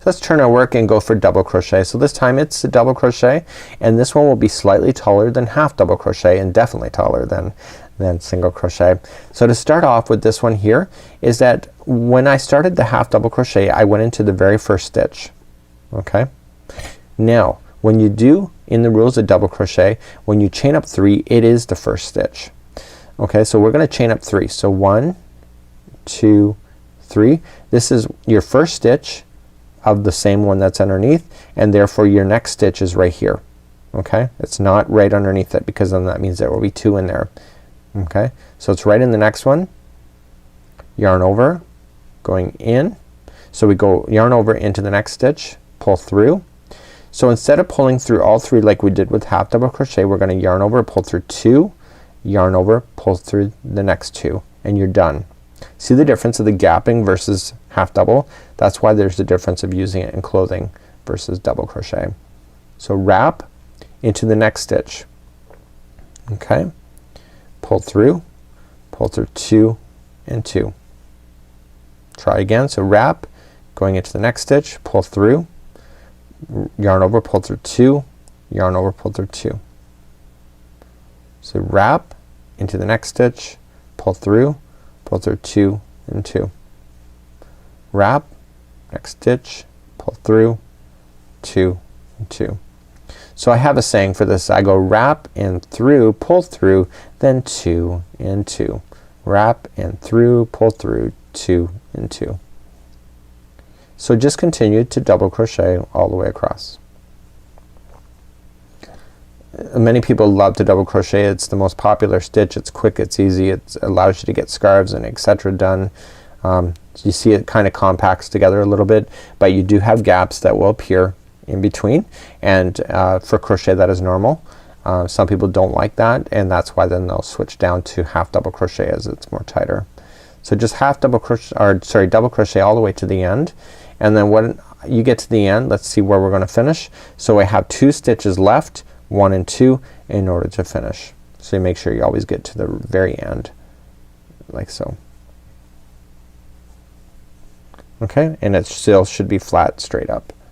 let's turn our work and go for double crochet. So this time it's a double crochet, and this one will be slightly taller than half double crochet and definitely taller than single crochet. So to start off with this one here is that when I started the half double crochet I went into the very first stitch. Okay, now when you do in the rules of double crochet, when you chain up 3 it is the first stitch. Okay, so we're gonna chain up 3. So 1 2 3. This is your first stitch of the same one that's underneath, and therefore your next stitch is right here. Okay, it's not right underneath it because then that means there will be 2 in there. Okay, so it's right in the next one. Yarn over, going in. So we go yarn over into the next stitch, pull through. So instead of pulling through all 3 like we did with half double crochet, we're gonna yarn over, pull through 2, yarn over, pull through the next 2, and you're done. See the difference of the gapping versus half double? That's why there's the difference of using it in clothing versus double crochet. So wrap into the next stitch. Okay, pull through 2 and 2. Try again. So wrap, going into the next stitch, pull through, yarn over, pull through 2, yarn over, pull through 2. So wrap into the next stitch, pull through 2 and 2. Wrap, next stitch, pull through 2 and 2. So I have a saying for this. I go wrap and through, pull through, then 2 and 2. Wrap and through, pull through, 2 and 2. So just continue to double crochet all the way across. Many people love to double crochet. It's the most popular stitch. It's quick, it's easy, it allows you to get scarves and etc. done. You see it kind of compacts together a little bit, but you do have gaps that will appear in between, and for crochet that is normal. Some people don't like that, and that's why then they'll switch down to half double crochet as it's more tighter. So just half double crochet, or sorry, double crochet all the way to the end, and then when you get to the end, let's see where we're gonna finish. So I have 2 stitches left, 1 and 2, in order to finish. So you make sure you always get to the very end like so. Okay, and it still should be flat straight up.